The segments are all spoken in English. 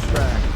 extract.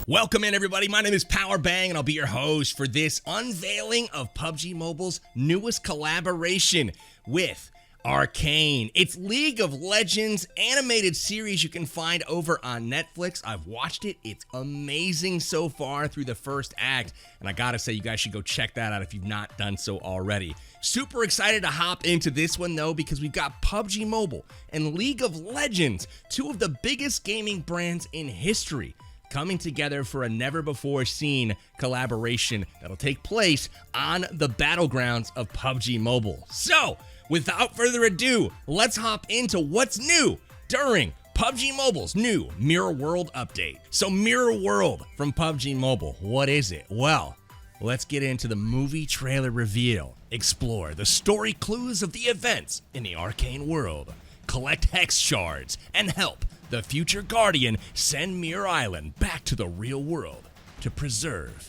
Welcome in, everybody. My name is Powerbang, and I'll be your host for this unveiling of PUBG Mobile's newest collaboration with Arcane. It's League of Legends animated series you can find over on Netflix. I've watched it. It's amazing so far through the first act, and I gotta say, you guys should go check that out if you've not done so already. Super excited to hop into this one, though, because we've got PUBG Mobile and League of Legends, two of the biggest gaming brands in history, coming together for a never-before-seen collaboration that'll take place on the battlegrounds of PUBG Mobile. So, without further ado, let's hop into what's new during PUBG Mobile's new Mirror World update. So, Mirror World from PUBG Mobile, what is it? Well, let's get into the movie trailer reveal. Explore the story clues of the events in the Arcane world. Collect hex shards and help the future Guardian send Mirror Island back to the real world to preserve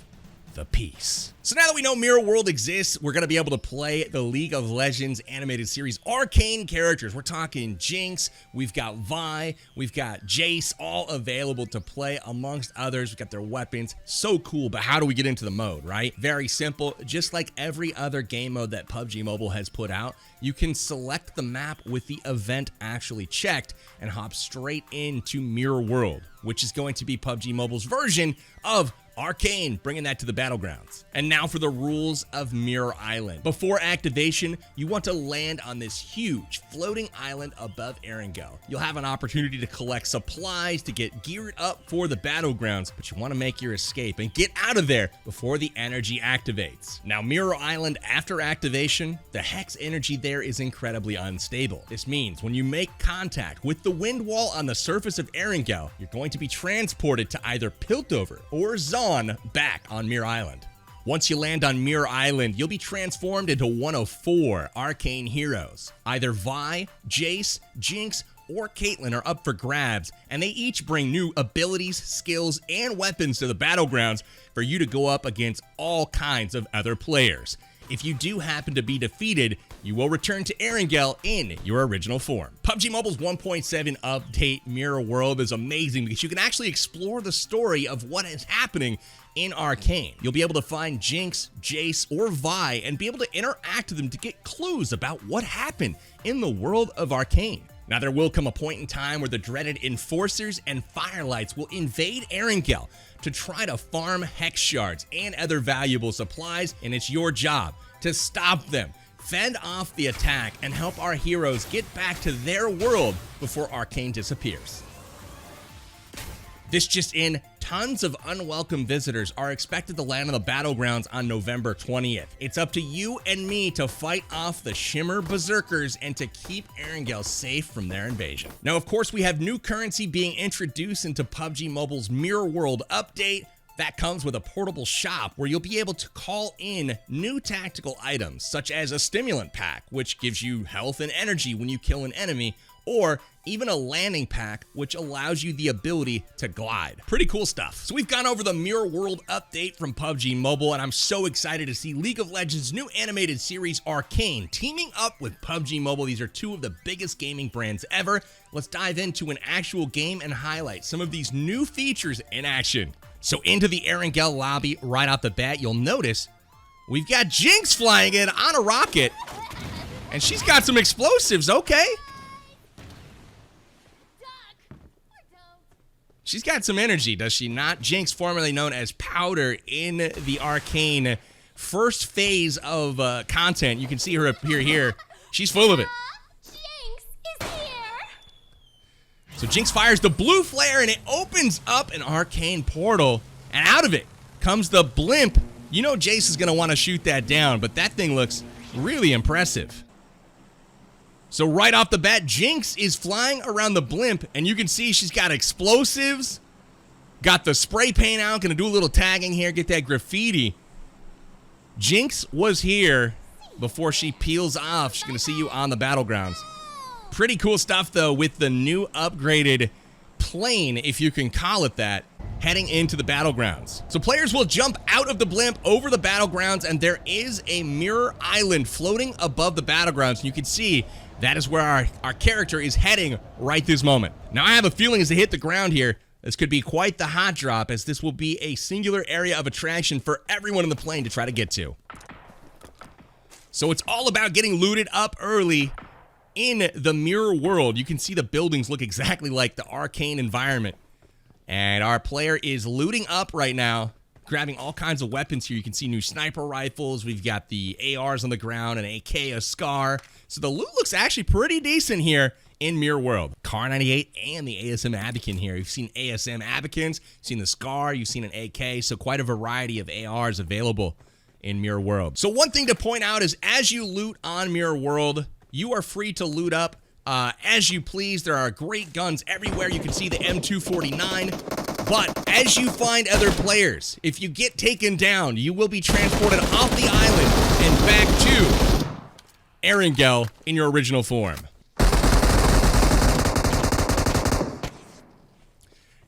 the peace. So now that we know Mirror World exists, we're going to be able to play the League of Legends animated series Arcane characters. We're talking Jinx, we've got Vi, we've got Jace, all available to play amongst others. We've got their weapons. So cool, but how do we get into the mode, right? Very simple. Just like every other game mode that PUBG Mobile has put out, you can select the map with the event actually checked and hop straight into Mirror World, which is going to be PUBG Mobile's version of Arcane, bringing that to the battlegrounds. And now for the rules of Mirror Island. Before activation, you want to land on this huge floating island above Erangel. You'll have an opportunity to collect supplies to get geared up for the battlegrounds, but you want to make your escape and get out of there before the energy activates. Now, Mirror Island, after activation, the hex energy there is incredibly unstable. This means when you make contact with the wind wall on the surface of Erangel, you're going to be transported to either Piltover or Zon back on Mirror Island. Once you land on Mirror Island, you'll be transformed into one of 4 Arcane heroes. Either Vi, Jace, Jinx, or Caitlyn are up for grabs, and they each bring new abilities, skills, and weapons to the battlegrounds for you to go up against all kinds of other players. If you do happen to be defeated, you will return to Erangel in your original form. PUBG Mobile's 1.7 update Mirror World is amazing because you can actually explore the story of what is happening in Arcane. You'll be able to find Jinx, Jace, or Vi and be able to interact with them to get clues about what happened in the world of Arcane. Now, there will come a point in time where the dreaded Enforcers and Firelights will invade Erangel to try to farm hex shards and other valuable supplies, and it's your job to stop them, fend off the attack, and help our heroes get back to their world before Arcane disappears. This just in, tons of unwelcome visitors are expected to land on the battlegrounds on November 20th. It's up to you and me to fight off the Shimmer Berserkers and to keep Erangel safe from their invasion. Now, of course, we have new currency being introduced into PUBG Mobile's Mirror World update. That comes with a portable shop where you'll be able to call in new tactical items, such as a stimulant pack, which gives you health and energy when you kill an enemy, or even a landing pack, which allows you the ability to glide. Pretty cool stuff. So we've gone over the Mirror World update from PUBG Mobile, and I'm so excited to see League of Legends' new animated series Arcane teaming up with PUBG Mobile. These are two of the biggest gaming brands ever. Let's dive into an actual game and highlight some of these new features in action. So into the Erangel lobby right off the bat, you'll notice we've got Jinx flying in on a rocket, and she's got some explosives, okay? She's got some energy, does she not? Jinx, formerly known as Powder in the Arcane first phase of content. You can see her appear here. She's full of it. Jinx is here. So Jinx fires the blue flare, and it opens up an Arcane portal. And out of it comes the blimp. You know Jace is going to want to shoot that down, but that thing looks really impressive. So right off the bat, Jinx is flying around the blimp, and you can see she's got explosives, got the spray paint out, gonna do a little tagging here, get that graffiti. Jinx was here before she peels off. She's gonna see you on the battlegrounds. Pretty cool stuff, though, with the new upgraded plane, if you can call it that, heading into the battlegrounds. So players will jump out of the blimp over the battlegrounds, and there is a mirror island floating above the battlegrounds, and you can see that is where our character is heading right this moment. Now, I have a feeling as they hit the ground here, this could be quite the hot drop, as this will be a singular area of attraction for everyone in the plane to try to get to. So it's all about getting looted up early in the mirror world. You can see the buildings look exactly like the Arcane environment. And our player is looting up right now, grabbing all kinds of weapons here. You can see new sniper rifles. We've got the ARs on the ground, an AK, a SCAR. So the loot looks actually pretty decent here in Mirror World. Car 98 and the ASM Abacan here. You've seen ASM Abacans, you've seen the SCAR, you've seen an AK. So quite a variety of ARs available in Mirror World. So one thing to point out is as you loot on Mirror World, you are free to loot up as you please. There are great guns everywhere. You can see the M249. But as you find other players, if you get taken down, you will be transported off the island and back to Erangel in your original form.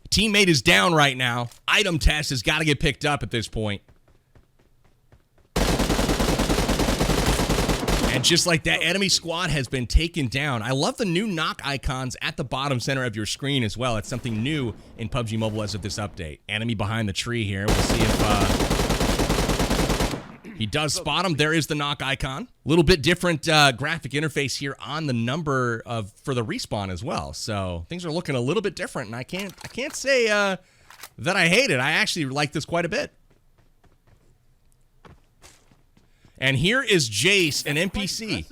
Teammate is down right now. Item test has got to get picked up at this point. And just like that, enemy squad has been taken down. I love the new knock icons at the bottom center of your screen as well. It's something new in PUBG Mobile as of this update. Enemy behind the tree here. We'll see if he does spot him. There is the knock icon. A little bit different graphic interface here on the number for the respawn as well. So things are looking a little bit different, and I can't say that I hate it. I actually like this quite a bit. And here is Jace, an NPC.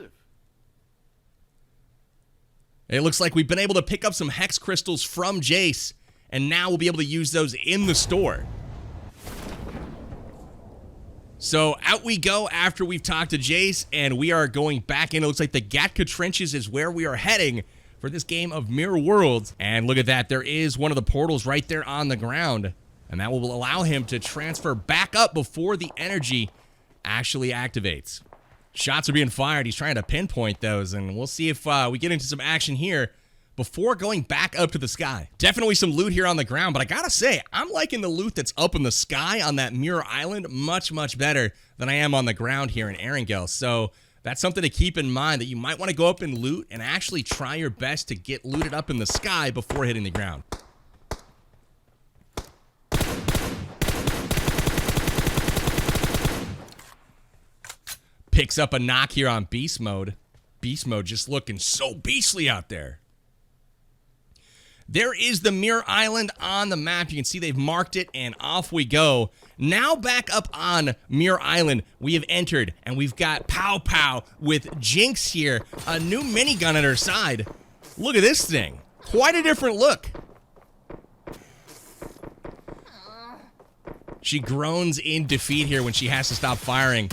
It looks like we've been able to pick up some hex crystals from Jace, and now we'll be able to use those in the store. So out we go after we've talked to Jace, and we are going back in. It looks like the Gatka Trenches is where we are heading for this game of Mirror Worlds. And look at that. There is one of the portals right there on the ground, and that will allow him to transfer back up before the energy actually activates. Shots are being fired. He's trying to pinpoint those, and we'll see if we get into some action here before going back up to the sky. Definitely some loot here on the ground, but I gotta say, I'm liking the loot that's up in the sky on that Mirror Island much, much better than I am on the ground here in Erangel. So that's something to keep in mind, that you might want to go up and loot and actually try your best to get looted up in the sky before hitting the ground. Picks up a knock here on Beast Mode. Beast Mode just looking so beastly out there. There is the Mirror Island on the map. You can see they've marked it, and off we go. Now back up on Mirror Island, we have entered, and we've got Pow Pow with Jinx here. A new minigun at her side. Look at this thing. Quite a different look. She groans in defeat here when she has to stop firing.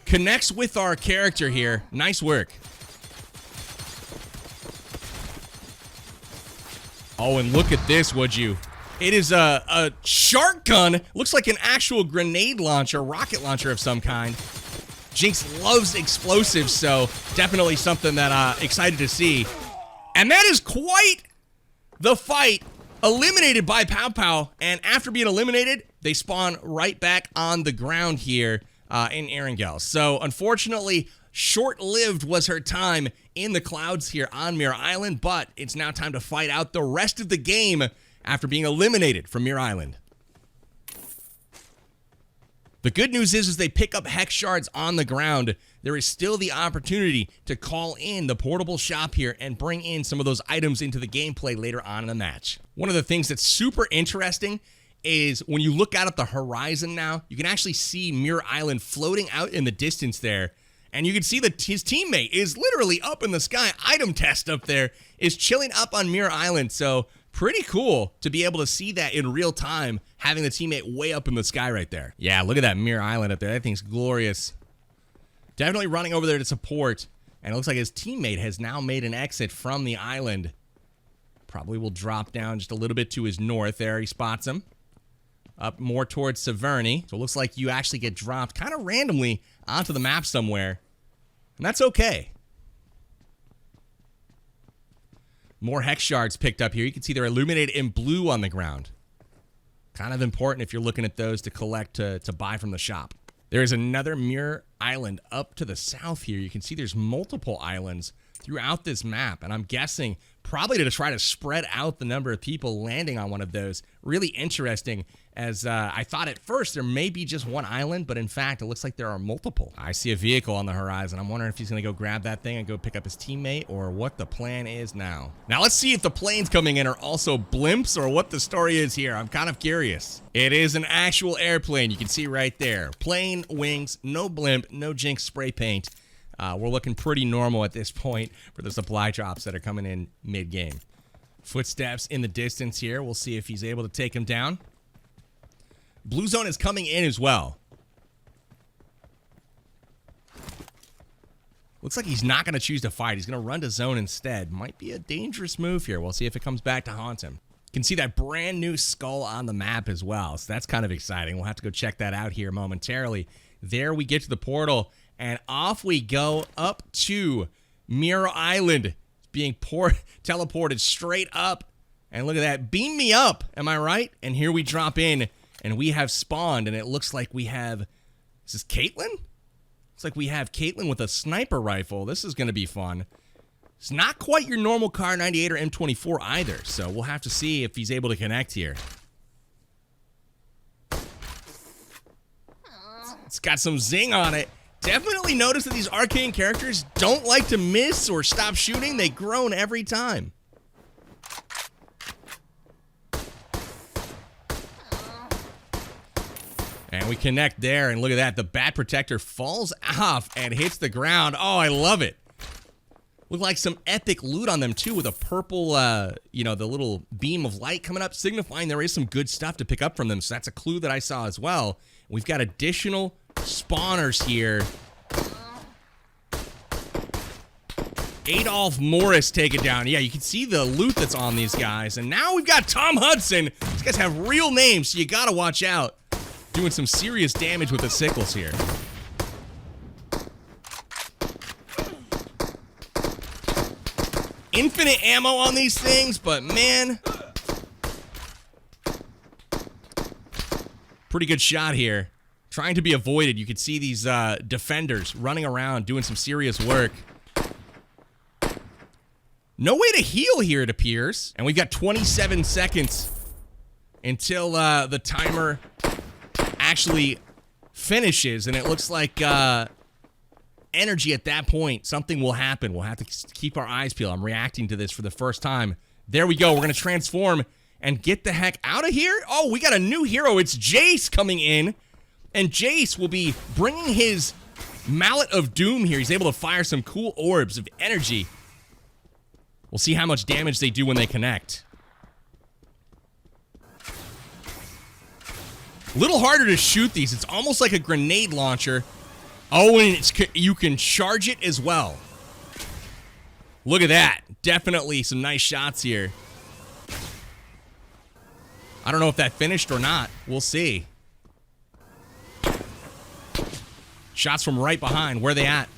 Connects with our character here. Nice work. Oh, and look at this, would you? It is a shark gun. Looks like an actual grenade launcher, rocket launcher of some kind. Jinx loves explosives, so definitely something that excited to see. And that is quite the fight. Eliminated by Pow Pow, and after being eliminated, they spawn right back on the ground here in Erangel. So unfortunately, short-lived was her time in the clouds here on Mirror Island, but it's now time to fight out the rest of the game after being eliminated from Mirror Island. The good news is they pick up hex shards on the ground. There is still the opportunity to call in the portable shop here and bring in some of those items into the gameplay later on in the match. One of the things that's super interesting is when you look out at the horizon now, you can actually see Mirror Island floating out in the distance there. And you can see that his teammate is literally up in the sky. Item Test up there is chilling up on Mirror Island. So pretty cool to be able to see that in real time, having the teammate way up in the sky right there. Yeah, look at that Mirror Island up there. That thing's glorious. Definitely running over there to support. And it looks like his teammate has now made an exit from the island. Probably will drop down just a little bit to his north there. He spots him. Up more towards Severny. So it looks like you actually get dropped kind of randomly onto the map somewhere. And that's okay. More hex shards picked up here. You can see they're illuminated in blue on the ground. Kind of important if you're looking at those to collect to buy from the shop. There is another Mirror Island up to the south here. You can see there's multiple islands throughout this map. And I'm guessing probably to try to spread out the number of people landing on one of those. Really interesting, as I thought at first there may be just one island, but in fact, it looks like there are multiple. I see a vehicle on the horizon. I'm wondering if he's going to go grab that thing and go pick up his teammate, or what the plan is now. Now, let's see if the planes coming in are also blimps, or what the story is here. I'm kind of curious. It is an actual airplane. You can see right there. Plane, wings, no blimp, no Jinx spray paint. We're looking pretty normal at this point for the supply drops that are coming in mid-game. Footsteps in the distance here. We'll see if he's able to take him down. Blue zone is coming in as well. Looks like he's not going to choose to fight. He's going to run to zone instead. Might be a dangerous move here. We'll see if it comes back to haunt him. You can see that brand new skull on the map as well. So that's kind of exciting. We'll have to go check that out here momentarily. There we get to the portal. And off we go up to Mirror Island. It's being teleported straight up. And look at that. Beam me up. Am I right? And here we drop in. And we have spawned. And it looks like we have... Is this Caitlyn? Looks like we have Caitlyn with a sniper rifle. This is going to be fun. It's not quite your normal Car 98 or M24 either. So we'll have to see if he's able to connect here. It's got some zing on it. Definitely notice that these arcane characters don't like to miss or stop shooting. They groan every time. And we connect there, and look at that. The bat protector falls off and hits the ground. Oh, I love it. Look like some epic loot on them, too, with a purple, you know, the little beam of light coming up, signifying there is some good stuff to pick up from them. So that's a clue that I saw as well. We've got additional spawners here. Adolph Morris take it down. Yeah, you can see the loot that's on these guys. And now we've got Tom Hudson. These guys have real names, so you gotta watch out. Doing some serious damage with the sickles here. Infinite ammo on these things, but man. Pretty good shot here. Trying to be avoided. You can see these defenders running around doing some serious work. No way to heal here, it appears. And we've got 27 seconds until the timer actually finishes. And it looks like energy at that point, something will happen. We'll have to keep our eyes peeled. I'm reacting to this for the first time. There we go. We're going to transform and get the heck out of here. Oh, we got a new hero. It's Jace coming in. And Jace will be bringing his Mallet of Doom here. He's able to fire some cool orbs of energy. We'll see how much damage they do when they connect. A little harder to shoot these. It's almost like a grenade launcher. Oh, and you can charge it as well. Look at that. Definitely some nice shots here. I don't know if that finished or not. We'll see. Shots from right behind. Where are they at?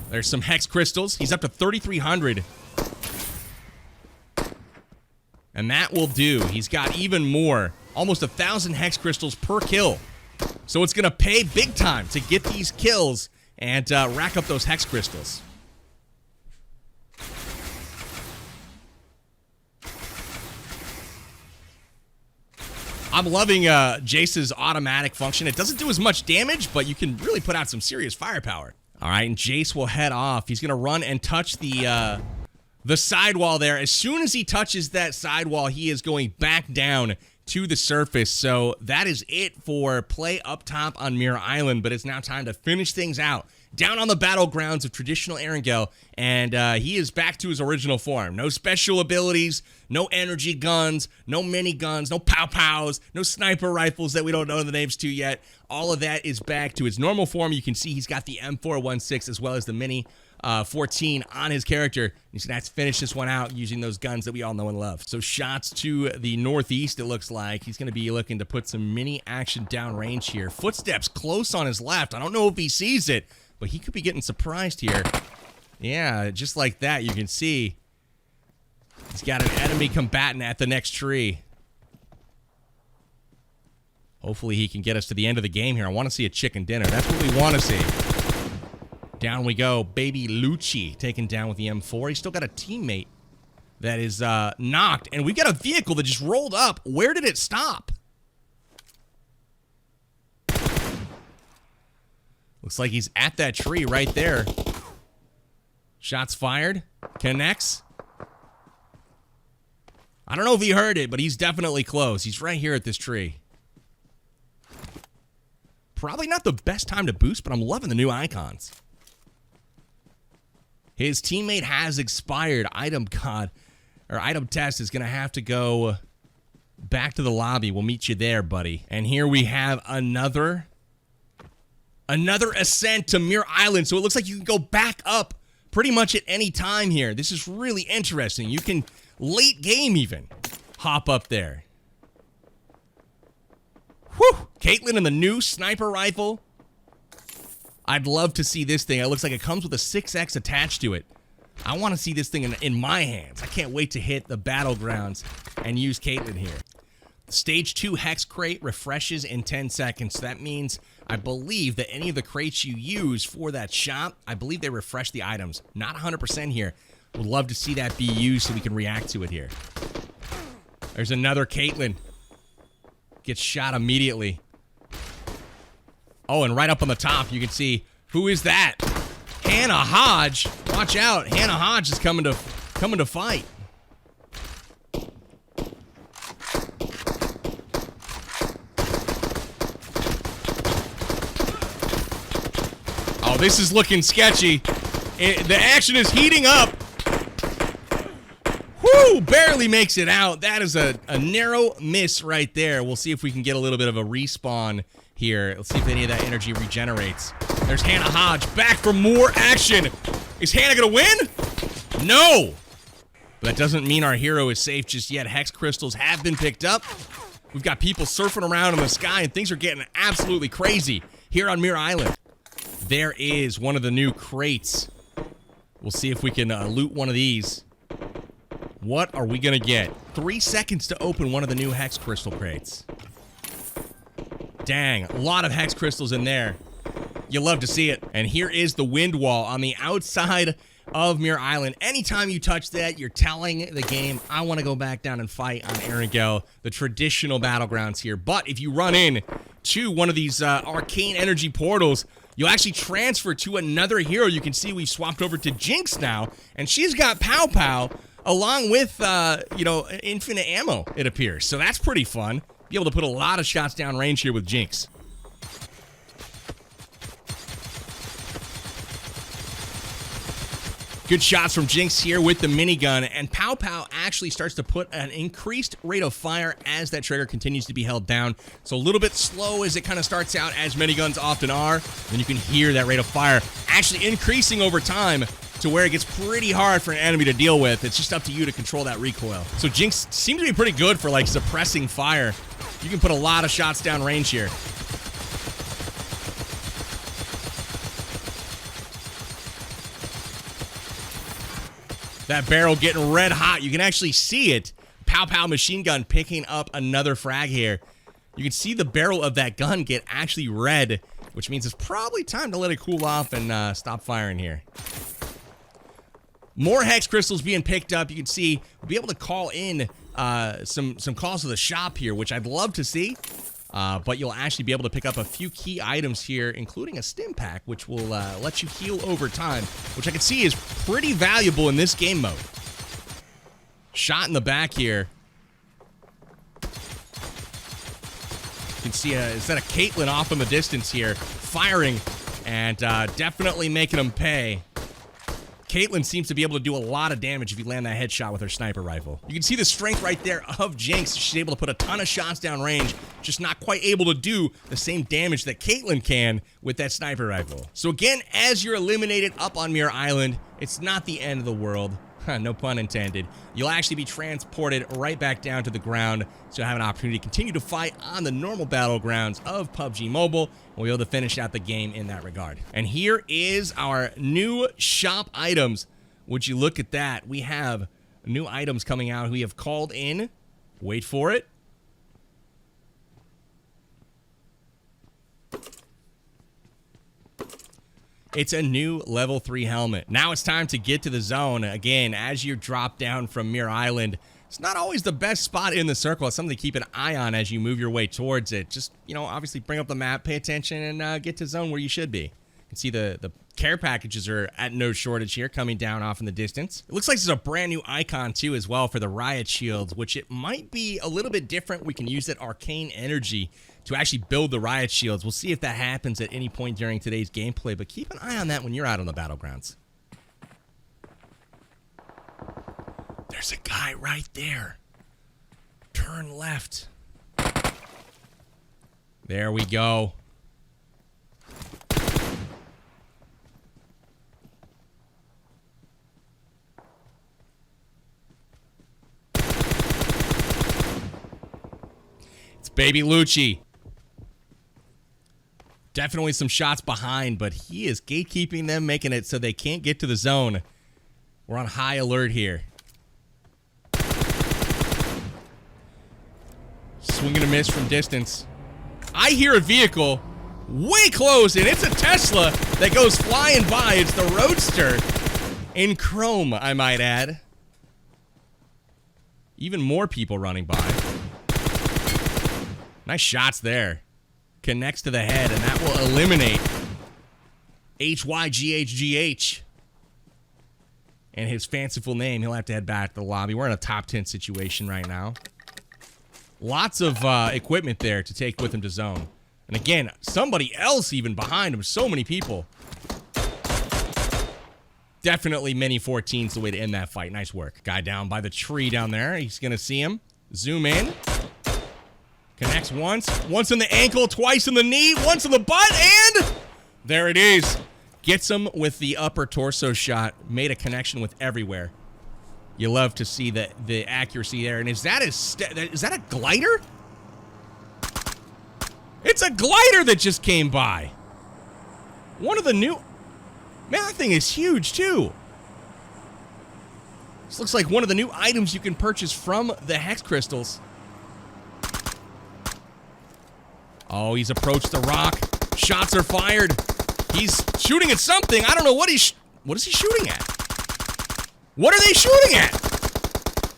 There's some hex crystals. He's up to 3,300. And that will do. He's got even more. Almost 1,000 hex crystals per kill. So it's going to pay big time to get these kills and rack up those hex crystals. I'm loving Jace's automatic function. It doesn't do as much damage, but you can really put out some serious firepower. All right, and Jace will head off. He's going to run and touch the sidewall there. As soon as he touches that sidewall, he is going back down to the surface. So that is it for play up top on Mirror Island, but it's now time to finish things out down on the battlegrounds of traditional Erangel, and he is back to his original form. No special abilities, no energy guns, no mini guns, no pow-pows, no sniper rifles that we don't know the names to yet. All of that is back to its normal form. You can see he's got the M416 as well as the mini 14 on his character. He's going to have to finish this one out using those guns that we all know and love. So shots to the northeast, it looks like. He's going to be looking to put some mini action downrange here. Footsteps close on his left. I don't know if he sees it, but he could be getting surprised here. Yeah, just like that, you can see he's got an enemy combatant at the next tree. Hopefully he can get us to the end of the game here. I want to see a chicken dinner. That's what we want to see. Down we go. Baby Lucci taken down with the M4. He's still got a teammate that is knocked. And we've got a vehicle that just rolled up. Where did it stop? Looks like he's at that tree right there. Shots fired. Connects. I don't know if he heard it, but he's definitely close. He's right here at this tree. Probably not the best time to boost, but I'm loving the new icons. His teammate has expired. Item test is going to have to go back to the lobby. We'll meet you there, buddy. And here we have another ascent to Mirror Island. So it looks like you can go back up pretty much at any time here. This is really interesting. You can, late game even, hop up there. Whew! Caitlyn and the new sniper rifle. I'd love to see this thing. It looks like it comes with a 6X attached to it. I want to see this thing in my hands. I can't wait to hit the battlegrounds and use Caitlyn here. Stage 2 Hex Crate refreshes in 10 seconds. So that means, I believe, that any of the crates you use for that shop, I believe they refresh the items. Not 100% here. Would love to see that be used so we can react to it here. There's another Caitlyn. Gets shot immediately. Oh, and right up on the top, you can see, who is that? Hannah Hodge. Watch out. Hannah Hodge is coming to fight. Oh, this is looking sketchy. The action is heating up. Whoo! Barely makes it out. That is a narrow miss right there. We'll see if we can get a little bit of a respawn here. Let's see if any of that energy regenerates. There's Hannah Hodge back for more action. Is Hannah gonna win? No! But that doesn't mean our hero is safe just yet. Hex crystals have been picked up. We've got people surfing around in the sky, and things are getting absolutely crazy here on Mirror Island. There is one of the new crates. We'll see if we can loot one of these. What are we gonna get? 3 seconds to open one of the new hex crystal crates. Dang, a lot of hex crystals in there. You love to see it. And here is the wind wall on the outside of Mirror Island. Anytime you touch that, you're telling the game, I want to go back down and fight on Erangel, the traditional battlegrounds here. But if you run in to one of these arcane energy portals, you'll actually transfer to another hero. You can see we've swapped over to Jinx now, and she's got Pow Pow along with, infinite ammo, it appears. So that's pretty fun. Be able to put a lot of shots down range here with Jinx. Good shots from Jinx here with the minigun, and Pow Pow actually starts to put an increased rate of fire as that trigger continues to be held down. So a little bit slow as it kind of starts out, as miniguns often are. Then you can hear that rate of fire actually increasing over time to where it gets pretty hard for an enemy to deal with. It's just up to you to control that recoil. So Jinx seems to be pretty good for like suppressing fire You can put a lot of shots down range here. That barrel getting red hot. You can actually see it. Pow Pow machine gun picking up another frag here. You can see the barrel of that gun get actually red, which means it's probably time to let it cool off and stop firing here. More hex crystals being picked up. You can see we'll be able to call in some calls to the shop here, which I'd love to see. But you'll actually be able to pick up a few key items here, including a stim pack, which will let you heal over time, which I can see is pretty valuable in this game mode. Shot in the back here. You can see instead of Caitlyn off in the distance here, firing, and definitely making them pay. Caitlyn seems to be able to do a lot of damage if you land that headshot with her sniper rifle. You can see the strength right there of Jinx. She's able to put a ton of shots down range, just not quite able to do the same damage that Caitlyn can with that sniper rifle. So again, as you're eliminated up on Muir Island, it's not the end of the world. No pun intended. You'll actually be transported right back down to the ground, so you'll have an opportunity to continue to fight on the normal battlegrounds of PUBG Mobile. We'll be able to finish out the game in that regard. And here is our new shop items. Would you look at that? We have new items coming out. We have called in. Wait for it. It's a new level 3 helmet. Now it's time to get to the zone. Again, as you drop down from Muir Island, it's not always the best spot in the circle. It's something to keep an eye on as you move your way towards it. Just, you know, obviously bring up the map, pay attention, and get to zone where you should be. You can see the care packages are at no shortage here, coming down off in the distance. It looks like there's a brand new icon, too, as well for the riot shields, which it might be a little bit different. We can use that arcane energy to actually build the riot shields. We'll see if that happens at any point during today's gameplay, but keep an eye on that when you're out on the battlegrounds. There's a guy right there. Turn left. There we go. It's Baby Lucci. Definitely some shots behind, but he is gatekeeping them, making it so they can't get to the zone. We're on high alert here. Swing and a miss from distance. I hear a vehicle way close, and it's a Tesla that goes flying by. It's the Roadster in chrome, I might add. Even more people running by. Nice shots there. Connects to the head, and that will eliminate HYGHGH. And his fanciful name, he'll have to head back to the lobby. We're in a top 10 situation right now. Lots of equipment there to take with him to zone. And again, somebody else even behind him. So many people. Definitely Mini 14's the way to end that fight. Nice work. Guy down by the tree down there. He's going to see him. Zoom in. Connects once in the ankle, twice in the knee, once in the butt, and there it is. Gets him with the upper torso shot. Made a connection with everywhere. You love to see the accuracy there. And is that a glider? It's a glider that just came by. One of the new... Man, that thing is huge, too. This looks like one of the new items you can purchase from the hex crystals. Oh, he's approached the rock. Shots are fired. He's shooting at something. I don't know what is he shooting at? What are they shooting at?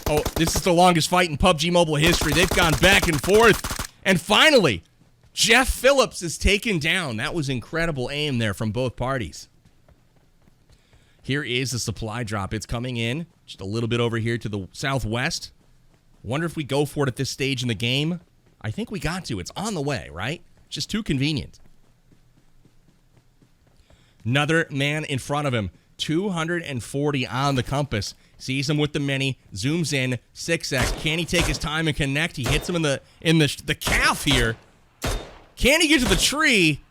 Oh, this is the longest fight in PUBG Mobile history. They've gone back and forth. And finally, Jeff Phillips is taken down. That was incredible aim there from both parties. Here is the supply drop. It's coming in just a little bit over here to the southwest. Wonder if we go for it at this stage in the game. I think we got to. It's on the way, right? Just too convenient. Another man in front of him. 240 on the compass. Sees him with the mini. Zooms in. 6x. Can he take his time and connect? He hits him in the calf here. Can he get to the tree?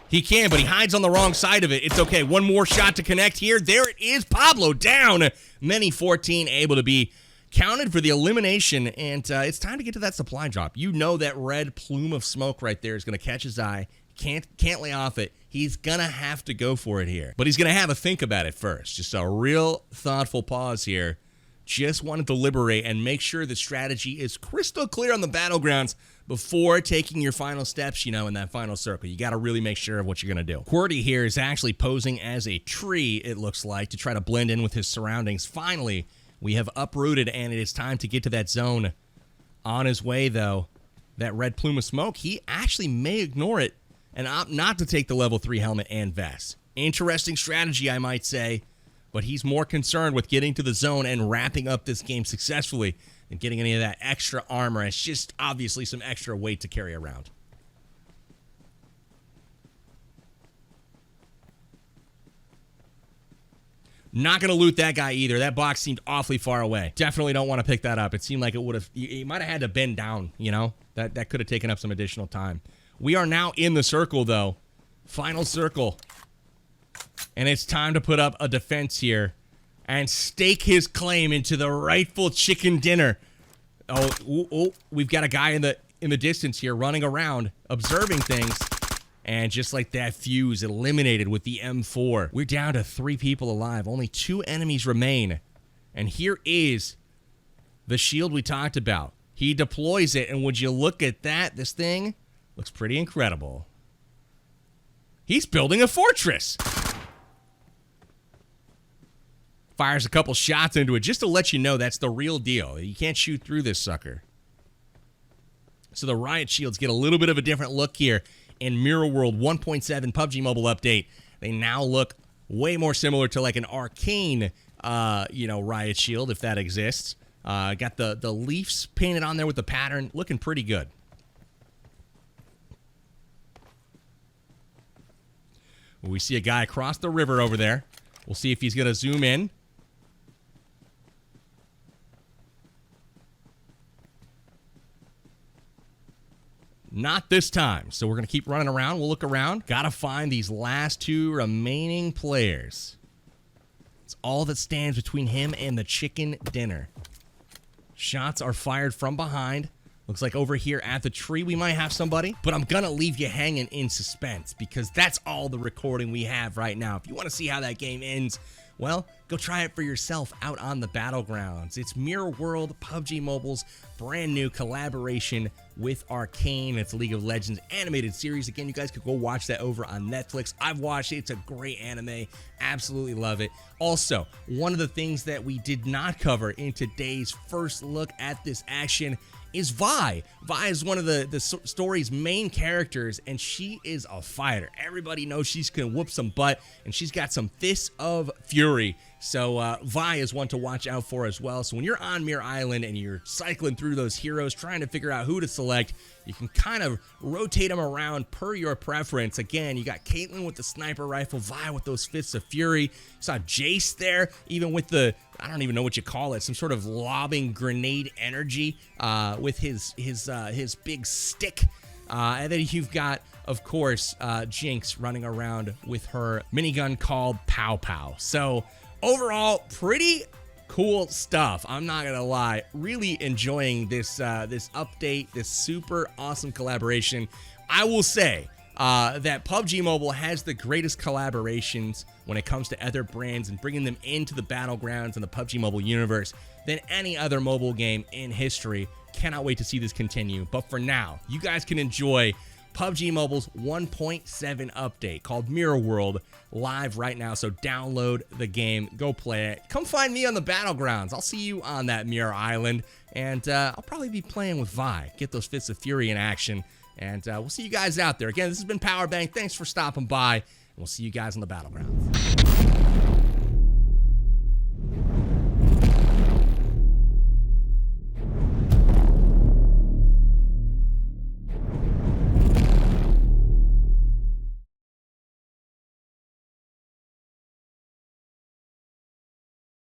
He can, but he hides on the wrong side of it. It's okay. One more shot to connect here. There it is. Pablo down. Mini 14 able to be counted for the elimination, and it's time to get to that supply drop. You know that red plume of smoke right there is going to catch his eye. Can't lay off it. He's going to have to go for it here. But he's going to have a think about it first. Just a real thoughtful pause here. Just want to deliberate and make sure the strategy is crystal clear on the battlegrounds before taking your final steps, you know, in that final circle. You got to really make sure of what you're going to do. QWERTY here is actually posing as a tree, it looks like, to try to blend in with his surroundings. Finally, we have uprooted, and it is time to get to that zone. On his way, though, that red plume of smoke, he actually may ignore it and opt not to take the level 3 helmet and vest. Interesting strategy, I might say. But he's more concerned with getting to the zone and wrapping up this game successfully than getting any of that extra armor. It's just obviously some extra weight to carry around. Not going to loot that guy either. That box seemed awfully far away. Definitely don't want to pick that up. It seemed like it would have... He might have had to bend down, you know? That could have taken up some additional time. We are now in the circle, though. Final circle. And it's time to put up a defense here and stake his claim into the rightful chicken dinner. Oh, we've got a guy in the distance here running around, observing things. And just like that, Fuse eliminated with the M4. We're down to 3 people alive. Only 2 enemies remain. And here is the shield we talked about. He deploys it, and would you look at that? This thing looks pretty incredible. He's building a fortress. Fires a couple shots into it just to let you know that's the real deal. You can't shoot through this sucker. So the riot shields get a little bit of a different look here in Mirror World 1.7 PUBG Mobile update. They now look way more similar to like an arcane, riot shield, if that exists. Got the leaves painted on there with the pattern, looking pretty good. We see a guy across the river over there. We'll see if he's going to zoom in. Not this time. So we're going to keep running around. We'll look around. Got to find these last 2 remaining players. It's all that stands between him and the chicken dinner. Shots are fired from behind. Looks like over here at the tree we might have somebody. But I'm going to leave you hanging in suspense because that's all the recording we have right now. If you want to see how that game ends, well, go try it for yourself out on the battlegrounds. It's Mirror World, PUBG Mobile's brand new collaboration with Arcane. It's a League of Legends animated series. Again, you guys could go watch that over on Netflix. I've watched it. It's a great anime. Absolutely love it. Also, one of the things that we did not cover in today's first look at this action is Vi. Vi is one of the story's main characters, and she is a fighter. Everybody knows she's gonna whoop some butt, and she's got some fists of fury. So Vi is one to watch out for as well. So when you're on Mirror Island and you're cycling through those heroes, trying to figure out who to select, you can kind of rotate them around per your preference. Again, you got Caitlyn with the sniper rifle, Vi with those fists of fury. You saw Jace there, even with the, I don't even know what you call it, some sort of lobbing grenade energy with his big stick. And then you've got, of course, Jinx running around with her minigun called Pow Pow. So overall, pretty cool stuff. I'm not gonna lie, really enjoying this this update, this super awesome collaboration. I will say that PUBG Mobile has the greatest collaborations when it comes to other brands and bringing them into the battlegrounds and the PUBG Mobile universe than any other mobile game in history. Cannot wait to see this continue. But for now, you guys can enjoy PUBG Mobile's 1.7 update called Mirror World live right now. So download the game, go play it. Come find me on the battlegrounds. I'll see you on that Mirror Island, and I'll probably be playing with Vi. Get those fists of fury in action, and we'll see you guys out there. Again, this has been Powerbang. Thanks for stopping by, and we'll see you guys on the battlegrounds.